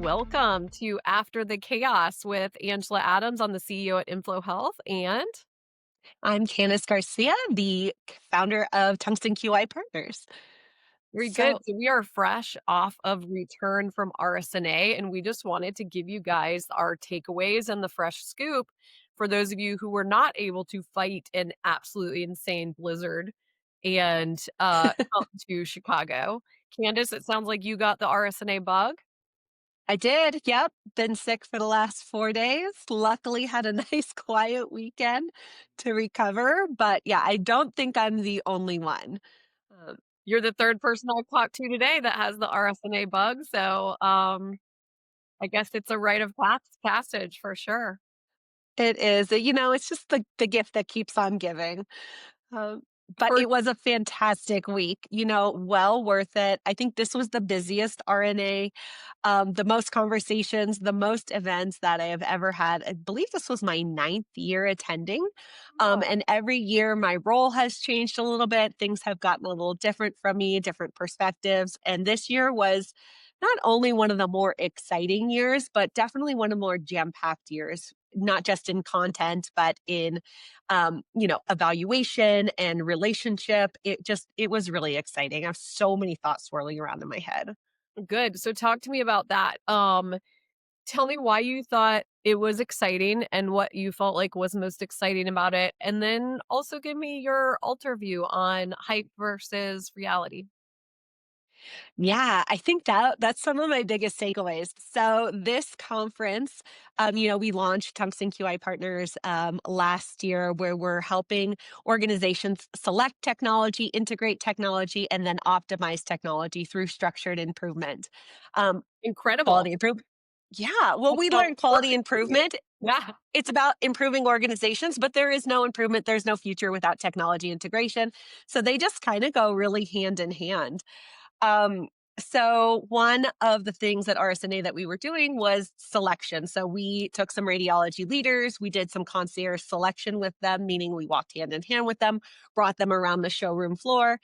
welcome to After the Chaos with Angela Adams. I'm the CEO at Inflow Health, and I'm Kandice Garcia, the founder of Tungsten QI Partners. very good. So, So we are fresh off of return from RSNA, and we just wanted to give you guys our takeaways and the fresh scoop for those of you who were not able to fight an absolutely insane blizzard and come to Chicago. Candace, it sounds like you got the RSNA bug. I did. Yep. Been sick for the last 4 days. Luckily, had a nice quiet weekend to recover. But yeah, I don't think I'm the only one. Um, You're the third person I've talked to today that has the RSNA bug, so I guess it's a rite of passage for sure. it is, it's just the gift that keeps on giving. Um, but For it was a fantastic week, well worth it. I think this was the busiest RNA, the most conversations, the most events that I have ever had. I believe this was my ninth year attending. oh, And every year my role has changed a little bit. Things have gotten a little different from me, different perspectives. And this year was not only one of the more exciting years, but definitely one of the more jam packed years, not just in content, but in evaluation and relationship. It was really exciting. I have so many thoughts swirling around in my head. good. So talk to me about that. Tell me why you thought it was exciting and what you felt like was most exciting about it, and then also give me your alter view on hype versus reality. Yeah, I think that's some of my biggest takeaways. So this conference, we launched Tungsten QI Partners last year, where we're helping organizations select technology, integrate technology, and then optimize technology through structured improvement. Um, Incredible. Quality improvement. Yeah, well, That we sounds learned quality perfect for you. improvement. Yeah. It's about improving organizations, but there is no improvement, there's no future without technology integration. So they just kind of go really hand in hand. Um, so one of the things at RSNA that we were doing was selection. So we took some radiology leaders, we did some concierge selection with them, meaning we walked hand in hand with them, brought them around the showroom floor,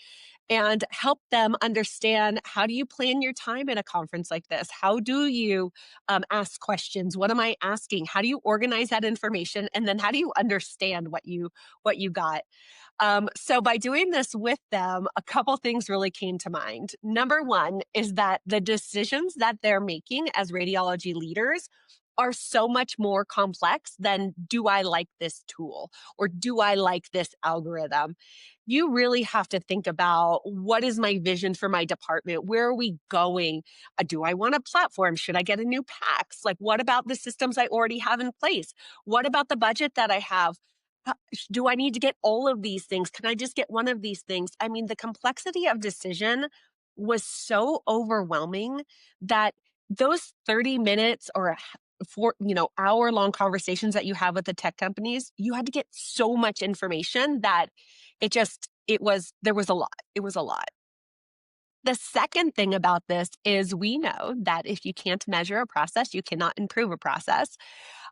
and help them understand, how do you plan your time at a conference like this? How do you ask questions? What am I asking? How do you organize that information? And then how do you understand what you got? So by doing this with them, a couple things really came to mind. Number one is that the decisions that they're making as radiology leaders are so much more complex than, do I like this tool or do I like this algorithm? You really have to think about, what is my vision for my department? Where are we going? Do I want a platform? Should I get a new PACS? Like, what about the systems I already have in place? What about the budget that I have? Do I need to get all of these things? Can I just get one of these things? I mean, the complexity of decision was so overwhelming that those 30 minutes or hour long conversations that you have with the tech companies, you had to get so much information that there was a lot. It was a lot. The second thing about this is, we know that if you can't measure a process, you cannot improve a process.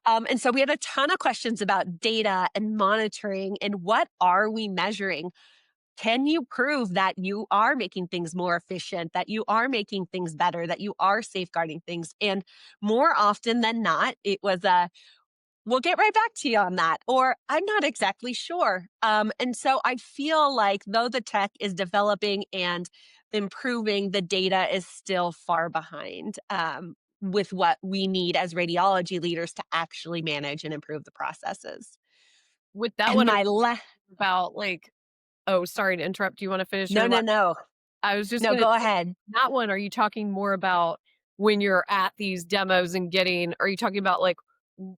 And so we had a ton of questions about data and monitoring, and what are we measuring? Can you prove that you are making things more efficient, that you are making things better, that you are safeguarding things? And more often than not, it was a, we'll get right back to you on that, or I'm not exactly sure. And so I feel like, though the tech is developing and improving, the data is still far behind with what we need as radiology leaders to actually manage and improve the processes. With that And one, are my you la- about like, oh, sorry to interrupt. Do you wanna finish no, your no, last? no, I was just no, gonna go say, ahead. that one, are you talking more about when you're at these demos and are you talking about, like, w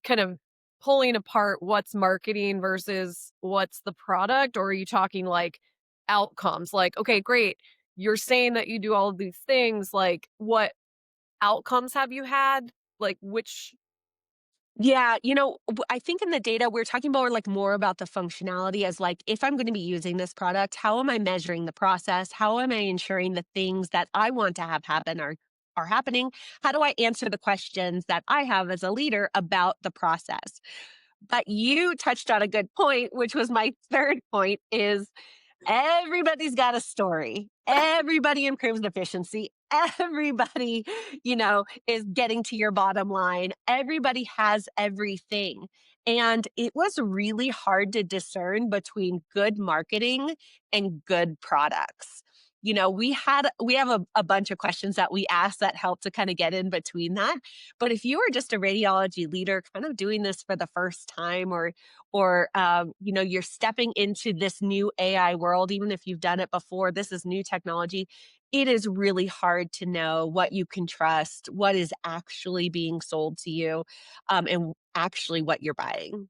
kind of pulling apart what's marketing versus what's the product? Or are you talking, like, outcomes? Like, "Okay, great. You're saying that you do all of these things, like, what outcomes have you had?" Like, which Yeah, I think in the data we're talking about, like, more about the functionality, as like, if I'm going to be using this product, how am I measuring the process? How am I ensuring the things that I want to have happen are happening? How do I answer the questions that I have as a leader about the process? But you touched on a good point, which was my third point, is everybody's got a story. everybody improves efficiency. Everybody, is getting to your bottom line. Everybody has everything. And it was really hard to discern between good marketing and good products. We have a bunch of questions that we ask that help to kind of get in between that. But if you are just a radiology leader kind of doing this for the first time, or you're stepping into this new AI world, even if you've done it before, this is new technology. It is really hard to know what you can trust, what is actually being sold to you, and actually what you're buying.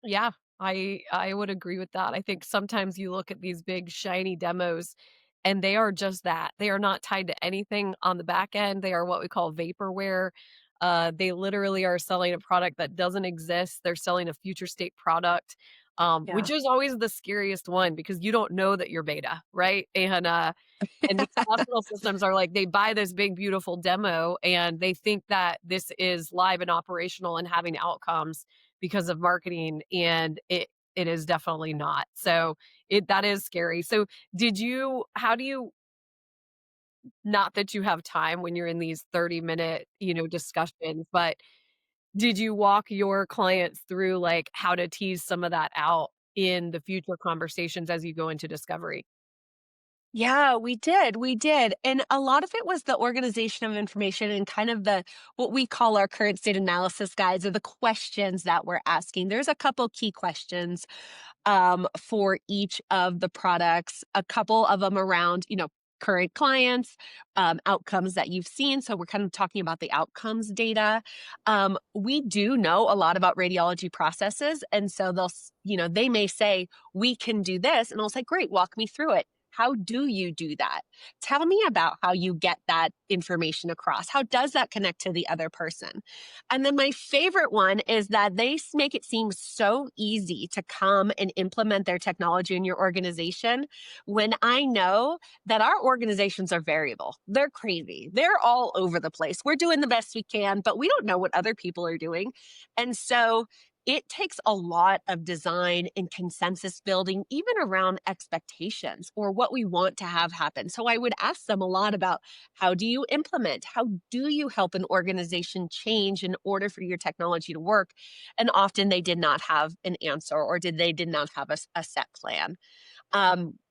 Yeah, I would agree with that. I think sometimes you look at these big shiny demos and they are just that. They are not tied to anything on the back end. They are what we call vaporware. They literally are selling a product that doesn't exist. They're selling a future state product, which Yeah. is always the scariest one because you don't know that you're beta, right? And these hospital systems are like, they buy this big, beautiful demo and they think that this is live and operational and having outcomes because of marketing, and it is definitely not. So that is scary. So how do you, not that you have time when you're in these 30-minute, discussions, but did you walk your clients through like how to tease some of that out in the future conversations as you go into discovery? Yeah, we did. We did. And a lot of it was the organization of information and kind of the what we call our current state analysis guides, or the questions that we're asking. There's a couple key questions for each of the products, a couple of them around, current clients, outcomes that you've seen. So we're kind of talking about the outcomes data. We do know a lot about radiology processes. And so they may say, we can do this. And I'll say, great, walk me through it. How do you do that? Tell me about how you get that information across. How does that connect to the other person? And then my favorite one is that make it seem so easy to come and implement their technology in your organization, when I know that our organizations are variable. They're crazy. They're all over the place. We're doing the best we can, but we don't know what other people are doing. And so it takes a lot of design and consensus building, even around expectations or what we want to have happen. So I would ask them a lot about, how do you implement? How do you help an organization change in order for your technology to work? And often they did not have an answer, or they did not have a set plan.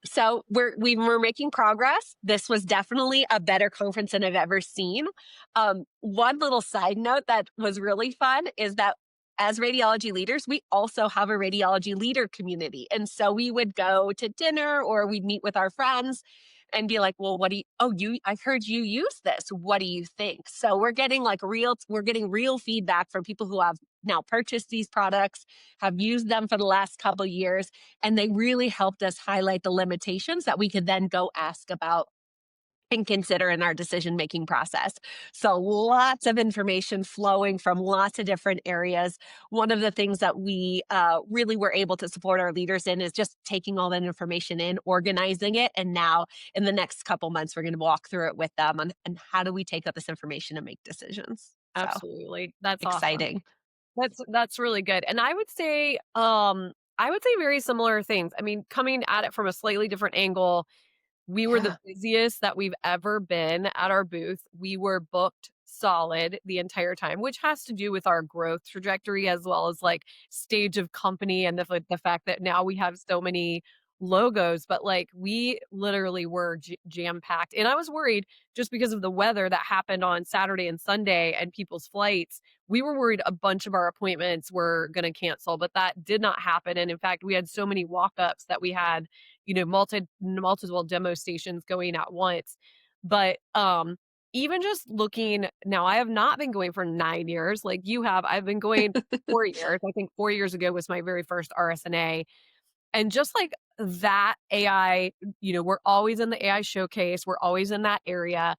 So we're making progress. This was definitely a better conference than I've ever seen. One little side note that was really fun is that as radiology leaders, we also have a radiology leader community. And so we would go to dinner or we'd meet with our friends and be like, well, I heard you use this. What do you think? So we're getting real feedback from people who have now purchased these products, have used them for the last couple years, and they really helped us highlight the limitations that we could then go ask about and consider in our decision making process. So, lots of information flowing from lots of different areas. One of the things that we really were able to support our leaders in is just taking all that information in, organizing it. And now, in the next couple months, we're going to walk through it with them and how do we take up this information and make decisions. So, Absolutely. That's awesome. exciting. That's really good, and I would say very similar things. I mean, coming at it from a slightly different angle, we were the Yeah. busiest that we've ever been at our booth. We were booked solid the entire time, which has to do with our growth trajectory as well as, like, stage of company and the fact that now we have so many logos, but, like, we literally were jam-packed, and I was worried just because of the weather that happened on Saturday and Sunday and people's flights. We were worried a bunch of our appointments were gonna cancel, but that did not happen, and in fact, we had so many walk-ups that we had, multiple demo stations going at once. But, even just looking now, I have not been going for 9 years like you have. I've been going 4 years. I think 4 years ago was my very first RSNA, and just like that AI, we're always in the AI showcase, we're always in that area.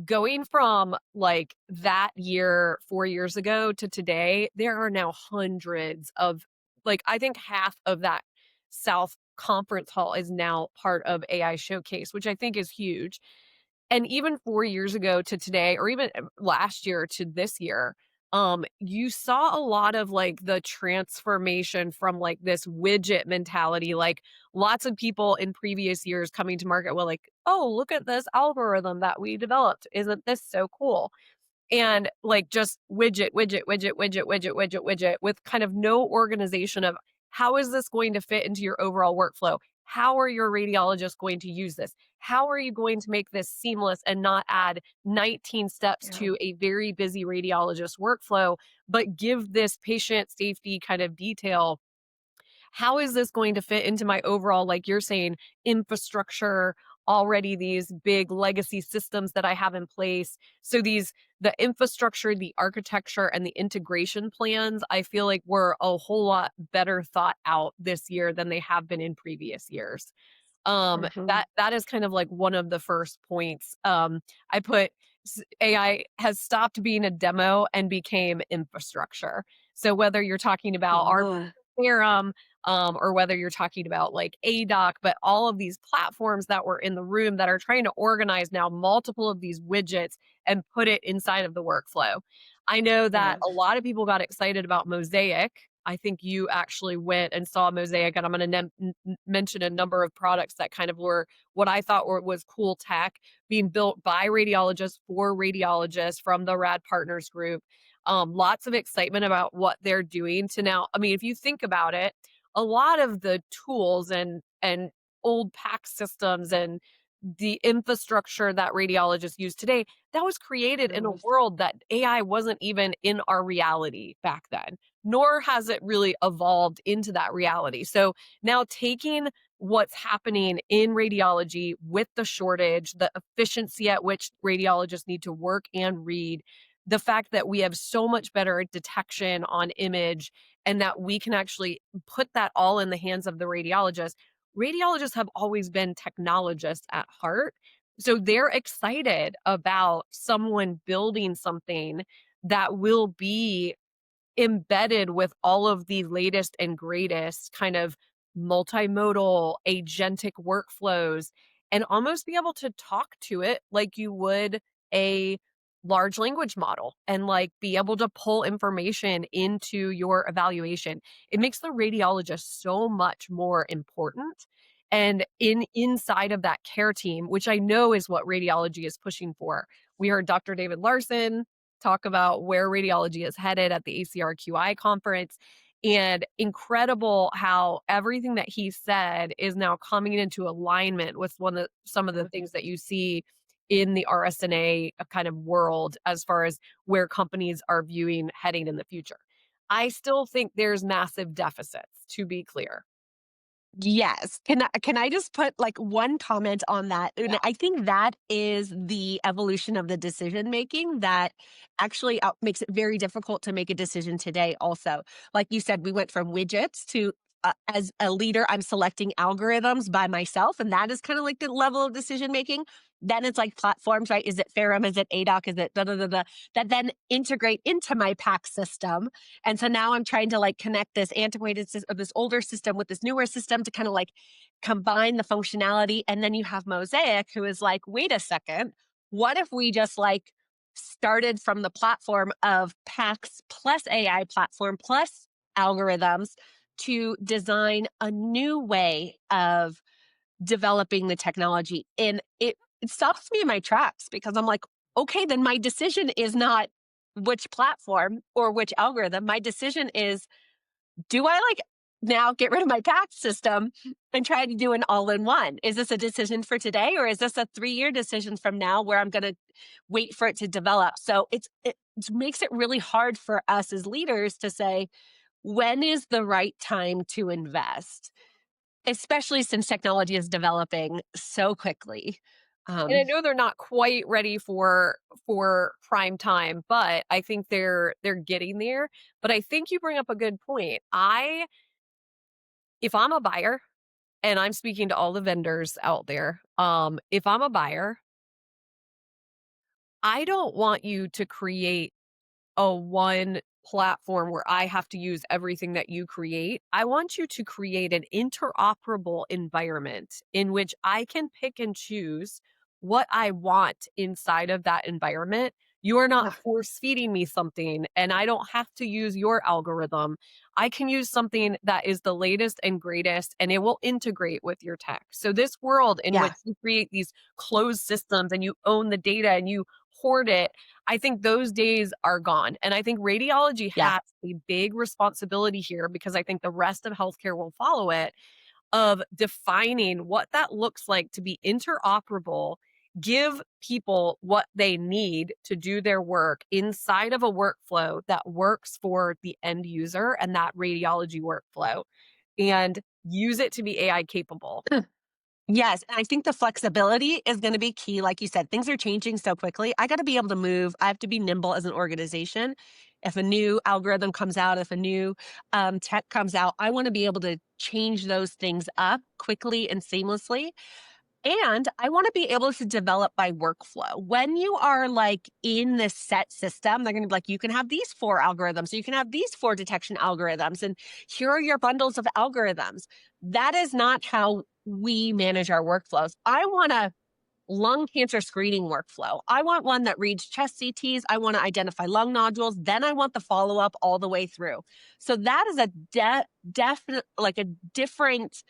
Going from, like, that year 4 years ago to today, there are now hundreds of, like, I think half of that South Conference Hall is now part of AI Showcase, which I think is huge. And even 4 years ago to today, or even, last year to this year, you saw a lot of like the transformation from like this widget mentality, like lots of people in previous years coming to market were like, oh, look at this algorithm that we developed. Isn't this so cool? And like just widget with kind of no organization of how is this going to fit into your overall workflow? How are your radiologists going to use this? How are you going to make this seamless and not add 19 steps Yeah. to a very busy radiologist workflow, but give this patient safety kind of detail? How is this going to fit into my overall, like you're saying, infrastructure, already these big legacy systems that I have in place? So the infrastructure, the architecture, and the integration plans, I feel like were a whole lot better thought out this year than they have been in previous years. Mhm. That is kind of like one of the first points. I put AI has stopped being a demo and became infrastructure. So whether you're talking about our Oh, Serum, or whether you're talking about like ADOC, but all of these platforms that were in the room that are trying to organize now multiple of these widgets and put it inside of the workflow. I know that yeah. a lot of people got excited about Mosaic. I think you actually went and saw Mosaic, and I'm going to mention a number of products that kind of were what I thought was cool tech being built by radiologists for radiologists from the Rad Partners Group. Lots of excitement about what they're doing to now. I mean, if you think about it, a lot of the tools and old PACS systems and the infrastructure that radiologists use today, that was created in a Yes. world that AI wasn't even in our reality back then, nor has it really evolved into that reality. So now taking what's happening in radiology with the shortage, the efficiency at which radiologists need to work and read, the fact that we have so much better detection on image and that we can actually put that all in the hands of the radiologist. Radiologists have always been technologists at heart. So they're excited about someone building something that will be embedded with all of the latest and greatest kind of multimodal agentic workflows and almost be able to talk to it like you would a large language model and like be able to pull information into your evaluation. It makes the radiologist so much more important. And inside of that care team, which I know is what radiology is pushing for. We heard Dr. David Larson talk about where radiology is headed at the ACRQI conference. And incredible how everything that he said is now coming into alignment with some of the things that you see in the RSNA kind of world as far as where companies are viewing heading in the future. I still think there's massive deficits, to be clear. Yes. Can I just put, like, one comment on that? Yeah. And I think that is the evolution of the decision making that actually makes it very difficult to make a decision today also. Like you said, we went from widgets to as a leader, I'm selecting algorithms by myself, and that is kind of like the level of decision making. Then it's like platforms, right? Is it Ferrum? Is it ADOC? Is it da da da da? That then integrate into my PAC system, and so now I'm trying to like connect this antiquated system, this older system with this newer system to kind of like combine the functionality. And then you have Mosaic, who is like, wait a second, what if we just like started from the platform of PACS plus AI platform plus algorithms to design a new way of developing the technology? And it stops me in my tracks because I'm like, okay, then my decision is not which platform or which algorithm. My decision is, do I like now get rid of my PAX system and try to do an all in one? Is this a decision for today, or is this a 3-year decision from now where I'm going to wait for it to develop? So it makes it really hard for us as leaders to say, when is the right time to invest? Especially since technology is developing so quickly. And I Um, know they're not quite ready for prime time, but I think they're getting there. But I think you bring up a good point. If I'm a buyer and I'm speaking to all the vendors out there, if I'm a buyer, I don't want you to create a one platform where I have to use everything that you create. I want you to create an interoperable environment in which I can pick and choose what I want inside of that environment You are not Yeah. force feeding me something, and I don't have to use your algorithm. I can use something that is the latest and greatest, and it will integrate with your tech. So, this world in which Yeah. you create these closed systems and you own the data and you hoard it, I think those days are gone. And I think radiology Yeah. has a big responsibility here because I think the rest of healthcare will follow it of defining what that looks like to be interoperable, give people what they need to do their work inside of a workflow that works for the end user and that radiology workflow, and use it to be AI capable. Yes, and I think the flexibility is gonna be key, like you said, things are changing so quickly. I gotta be able to move, I have to be nimble as an organization. If a new algorithm comes out, if a new, tech comes out, I wanna be able to change those things up quickly and seamlessly, and I wanna be able to develop by workflow. When you are, like, in this set system, they're gonna be like, "You can have these 4 algorithms, so you can have these 4 detection algorithms, and here are your bundles of algorithms." That is not how we manage our workflows. I want a lung cancer screening workflow. I want one that reads chest CTs. I want to identify lung nodules. Then I want the follow up all the way through. So that is a definite, like a different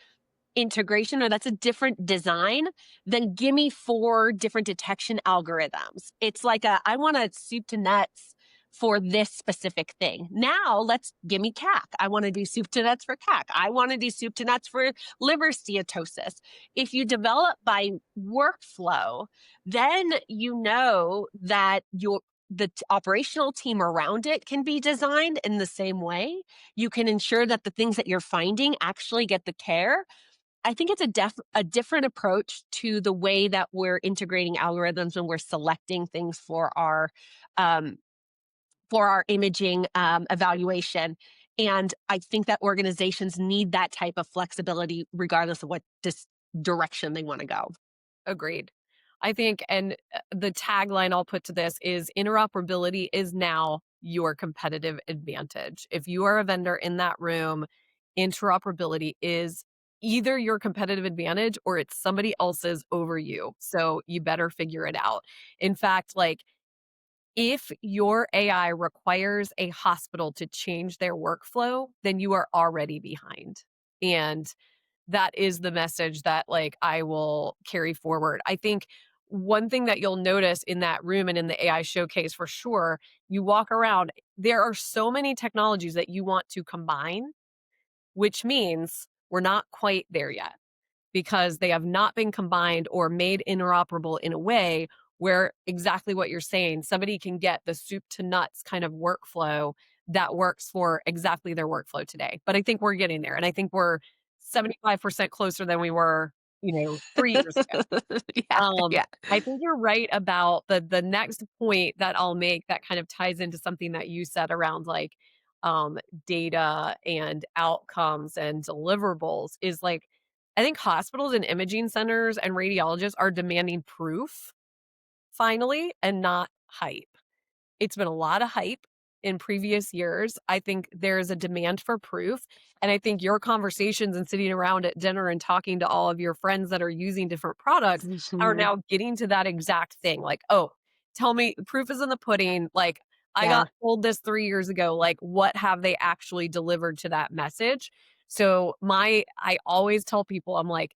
integration, or that's a different design than give me 4 different detection algorithms. It's like a I want a soup to nuts for this specific thing. Now let's give me CAC. I want to do soup to nuts for CAC. I want to do soup to nuts for liver steatosis. If you develop by workflow, then you know that operational team around it can be designed in the same way. You can ensure that the things that you're finding actually get the care. I think it's a different approach to the way that we're integrating algorithms when we're selecting things um, for our imaging evaluation. And I think that organizations need that type of flexibility, regardless of what direction they want to go. Agreed. I think, and the tagline I'll put to this is interoperability is now your competitive advantage. If you are a vendor in that room, interoperability is either your competitive advantage or it's somebody else's over you. So you better figure it out. In fact, like if your AI requires a hospital to change their workflow, then you are already behind. And that is the message that, like, I will carry forward. I think one thing that you'll notice in that room and in the AI showcase for sure, you walk around, there are so many technologies that you want to combine, which means we're not quite there yet because they have not been combined or made interoperable in a way where exactly what you're saying, somebody can get the soup to nuts kind of workflow that works for exactly their workflow today. But I think we're getting there. And I think we're 75% closer than we were, 3 years ago. Yeah, Um, yeah, I think you're right about the next point that I'll make that kind of ties into something that you said around like data and outcomes and deliverables is like I think hospitals and imaging centers and radiologists are demanding proof finally and not hype. It's been a lot of hype in previous years. I think there's a demand for proof. And I think your conversations and sitting around at dinner and talking to all of your friends that are using different products are mhm, now getting to that exact thing. Like, oh, tell me, proof is in the pudding. Like, I yeah, got told this 3 years ago. Like, what have they actually delivered to that message? So, I always tell people, I'm like,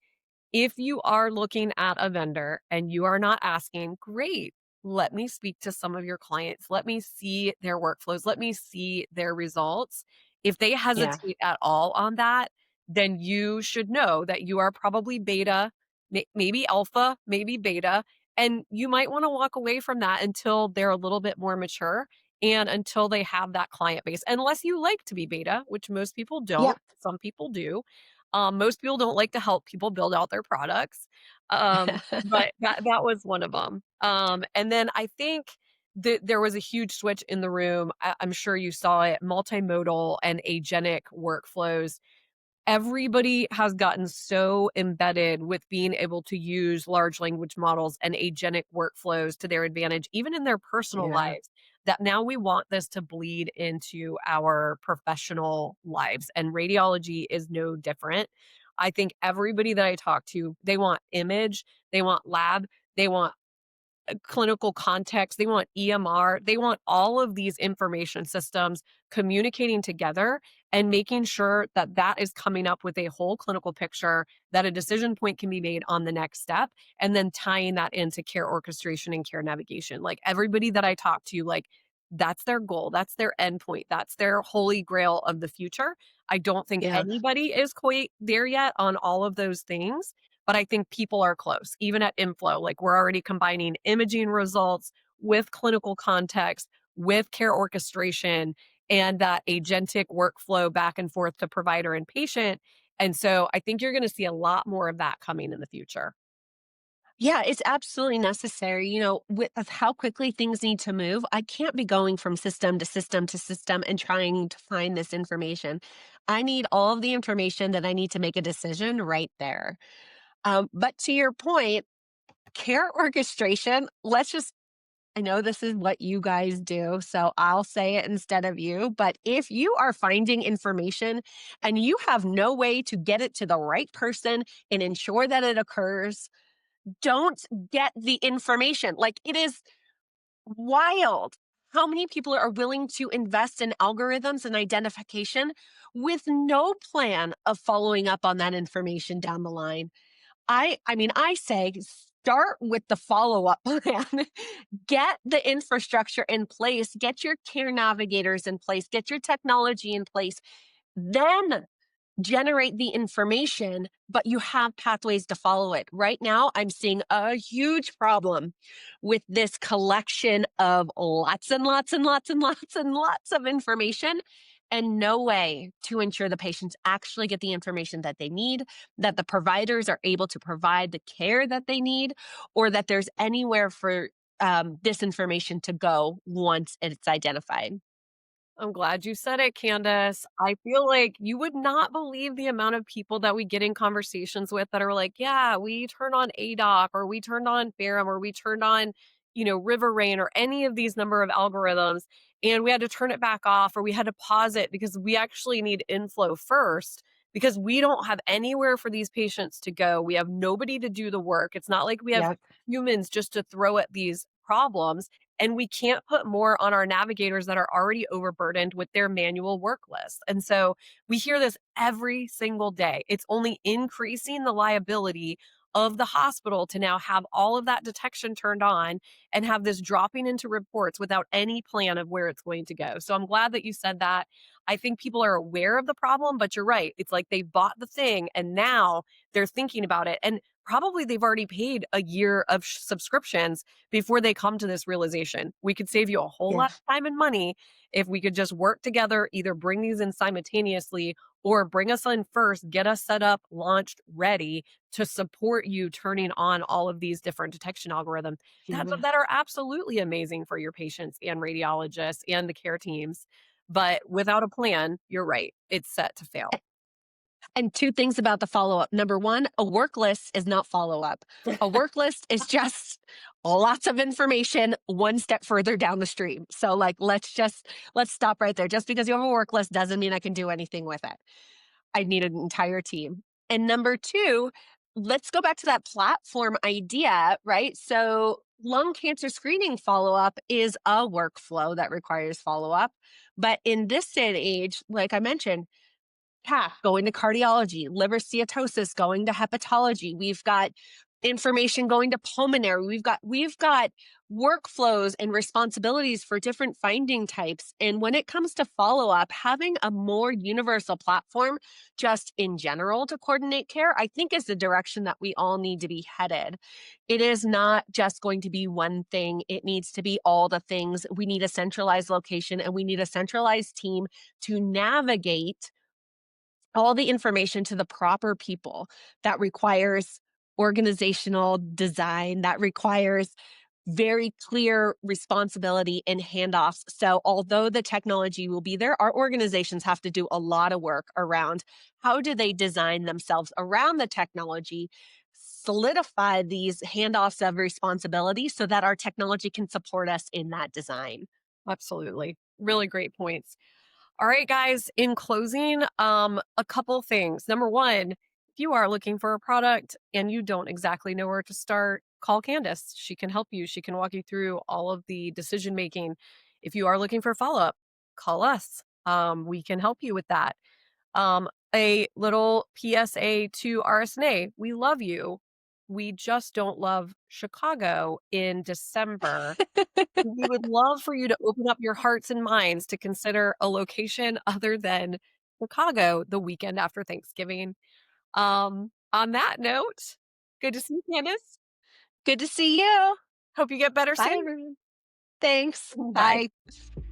if you are looking at a vendor and you are not asking, great, let me speak to some of your clients. Let me see their workflows. Let me see their results. If they yeah, hesitate at all on that, then you should know that you are probably beta, maybe alpha, maybe beta, and you might want to walk away from that until they're a little bit more mature and until they have that client base. Unless you like to be beta, which most people yeah. don't, some people do. Most people don't like to help people build out their products. But that was one of them. And then I think that there was a huge switch in the room. I'm sure you saw it, multimodal and agentic workflows. Everybody has gotten so embedded with being able to use large language models and agentic workflows to their advantage, even in their personal Yeah, lives, that now we want this to bleed into our professional lives. And radiology is no different. I think everybody that I talk to, they want image, they want lab, they want clinical context, they want EMR, they want all of these information systems communicating together and making sure that that is coming up with a whole clinical picture, that a decision point can be made on the next step, and then tying that into care orchestration and care navigation. Like everybody that I talk to, like that's their goal, that's their endpoint, that's their holy grail of the future. I don't think Yeah. anybody is quite there yet on all of those things, but I think people are close. Even at Inflow, like we're already combining imaging results with clinical context, with care orchestration, and that agentic workflow back and forth to provider and patient. And so I think you're going to see a lot more of that coming in the future. Yeah, it's absolutely necessary. With of how quickly things need to move, I can't be going from system to system to system and trying to find this information. I need all of the information that I need to make a decision right there. But to your point, care orchestration, I know this is what you guys do, so I'll say it instead of you. But if you are finding information and you have no way to get it to the right person and ensure that it occurs, don't get the information. Like, it is wild how many people are willing to invest in algorithms and identification with no plan of following up on that information down the line. I say start with the follow-up plan. Get the infrastructure in place, get your care navigators in place, get your technology in place. Then generate the information, but you have pathways to follow it. Right now, I'm seeing a huge problem with this collection of lots and lots and lots and lots and lots of information and no way to ensure the patients actually get the information that they need, that the providers are able to provide the care that they need, or that there's anywhere for this information to go once it's identified. I'm glad you said it, Candace. I feel like you would not believe the amount of people that we get in conversations with that are like, yeah, we turned on ADOC or we turned on Ferrum or we turned on, River Rain or any of these number of algorithms. And we had to turn it back off or we had to pause it because we actually need inflow first because we don't have anywhere for these patients to go. We have nobody to do the work. It's not like we have Yeah. humans just to throw at these problems, and we can't put more on our navigators that are already overburdened with their manual work list. And so we hear this every single day. It's only increasing the liability of the hospital to now have all of that detection turned on and have this dropping into reports without any plan of where it's going to go. So I'm glad that you said that. I think people are aware of the problem, but you're right. It's like they bought the thing and now they're thinking about it. And probably they've already paid a year of subscriptions before they come to this realization. We could save you a whole Yeah. lot of time and money if we could just work together, either bring these in simultaneously or bring us in first, get us set up, launched, ready to support you turning on all of these different detection algorithms Yeah. that are absolutely amazing for your patients and radiologists and the care teams. But without a plan, you're right, it's set to fail. And two things about the follow up. Number one, a work list is not follow up. A work list is just lots of information one step further down the stream. So, like, let's stop right there. Just because you have a work list doesn't mean I can do anything with it. I need an entire team. And number two, let's go back to that platform idea, right? So, lung cancer screening follow up is a workflow that requires follow up. But in this day and age, like I mentioned, going to cardiology, liver steatosis going to hepatology. We've got information going to pulmonary. We've got workflows and responsibilities for different finding types. And when it comes to follow up, having a more universal platform just in general to coordinate care, I think is the direction that we all need to be headed. It is not just going to be one thing. It needs to be all the things. We need a centralized location and we need a centralized team to navigate all the information to the proper people. That requires organizational design, that requires very clear responsibility and handoffs. So, although the technology will be there, our organizations have to do a lot of work around how do they design themselves around the technology, solidify these handoffs of responsibility so that our technology can support us in that design. Absolutely. Really great points. All right, guys, in closing, a couple things. Number one, if you are looking for a product and you don't exactly know where to start, call Candice. She can help you. She can walk you through all of the decision making. If you are looking for follow up, call us. We can help you with that. A little PSA to RSNA. We love you. We just don't love Chicago in December. We would love for you to open up your hearts and minds to consider a location other than Chicago the weekend after Thanksgiving. On that note, good to see you, Candace. Good to see you. Hope you get better Bye, soon. everyone. Thanks. Bye. Bye.